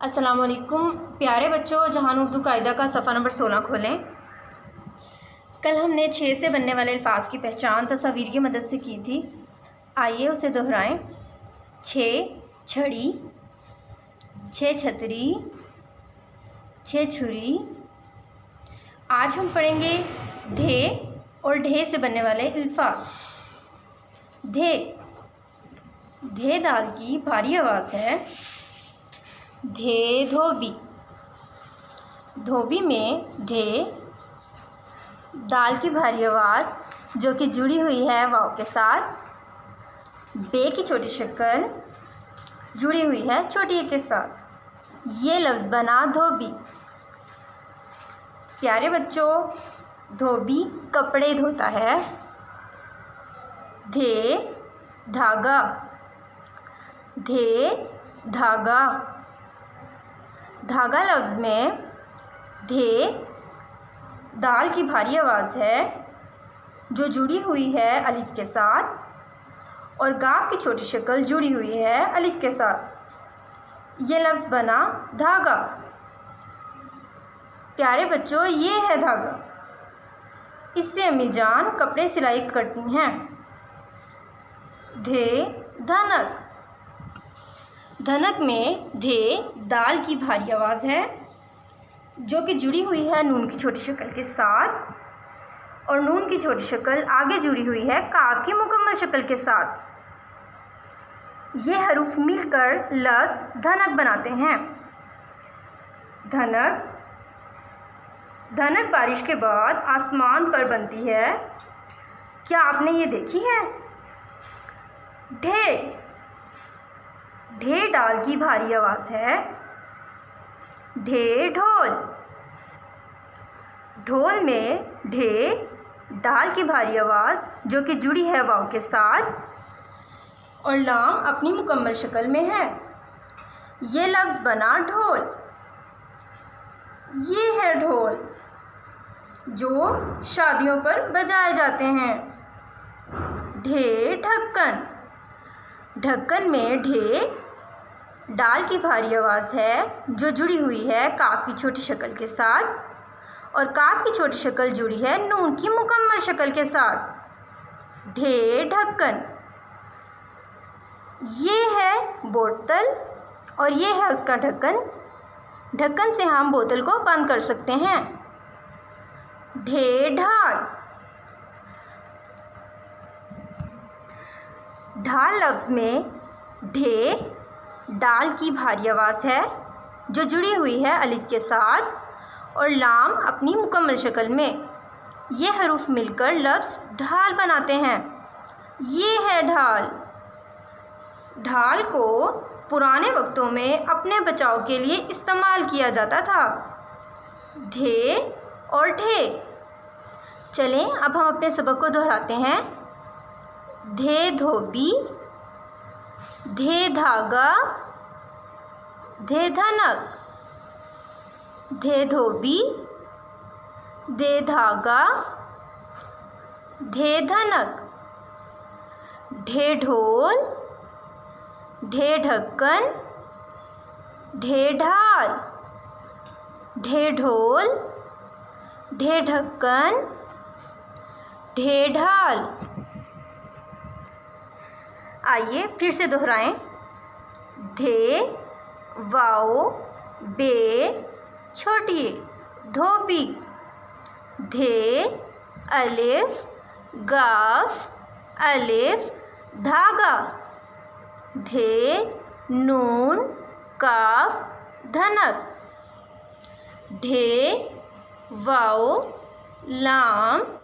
अस्सलामुअलैकुम प्यारे बच्चों, जहान उर्दू कायदा का सफ़ा नंबर 16 खोलें। कल हमने 6 से बनने वाले अल्फाज की पहचान तस्वीर की मदद से की थी। आइए उसे दोहराएं। 6 छड़ी, 6 छतरी, 6 छुरी। आज हम पढ़ेंगे धे और ढे से बनने वाले अल्फाज। धे, धे दाल की भारी आवाज़ है। धे धोबी, धोबी में धे दाल की भारी आवाज़ जो कि जुड़ी हुई है वाव के साथ। बे की छोटी शक्ल जुड़ी हुई है छोटी ए के साथ। ये लफ्ज़ बना धोबी। प्यारे बच्चों, धोबी कपड़े धोता है। धे धागा, धे धागा। धागा लफ्ज़ में धे दाल की भारी आवाज़ है जो जुड़ी हुई है अलिफ के साथ और गाफ की छोटी शक्ल जुड़ी हुई है अलिफ के साथ। ये लफ्ज़ बना धागा। प्यारे बच्चों, ये है धागा। इससे अम्मी जान कपड़े सिलाई करती हैं। धे धनक, धनक में धे दाल की भारी आवाज़ है जो कि जुड़ी हुई है नून की छोटी शक्ल के साथ और नून की छोटी शक्ल आगे जुड़ी हुई है काफ की मुकम्मल शक्ल के साथ। ये हरूफ मिलकर लफ्ज़ धनक बनाते हैं। धनक, धनक बारिश के बाद आसमान पर बनती है। क्या आपने ये देखी है? ढे, ढे डाल की भारी आवाज़ है। ढे ढोल, ढोल में ढे डाल की भारी आवाज़ जो कि जुड़ी है वाव के साथ और लाम अपनी मुकम्मल शक्ल में है। ये लफ्ज़ बना ढोल। ये है ढोल जो शादियों पर बजाए जाते हैं। ढे ढक्कन, ढक्कन में ढे डाल की भारी आवाज़ है जो जुड़ी हुई है काफ की छोटी शक्ल के साथ और काफ की छोटी शक्ल जुड़ी है नून की मुकम्मल शक्ल के साथ। ढे ढक्कन। ये है बोतल और ये है उसका ढक्कन। ढक्कन से हम बोतल को बंद कर सकते हैं। ढे ढाल, ढाल लफ्ज़ में ढे डाल की भारी आवाज़ है जो जुड़ी हुई है अलिफ के साथ और लाम अपनी मुकम्मल शक्ल में। ये हरूफ मिलकर लफ्ज़ ढाल बनाते हैं। ये है ढाल। ढाल को पुराने वक्तों में अपने बचाव के लिए इस्तेमाल किया जाता था। धे और ढे। चलें अब हम अपने सबक को दोहराते हैं। धे धोबी, धे धागा, धे धनक। धे धोबी, धे धागा, धे धनक। ढे ढोल, ढे ढक्कन, ढे ढाल। ढे ढोल, ढे ढक्कन, ढे ढाल। आइए फिर से दोहराएं। धे वाओ बे छोटी ए धोबी। धे अलिफ गाफ अलिफ धागा। धे नून काफ धनक। ढे वाओ लाम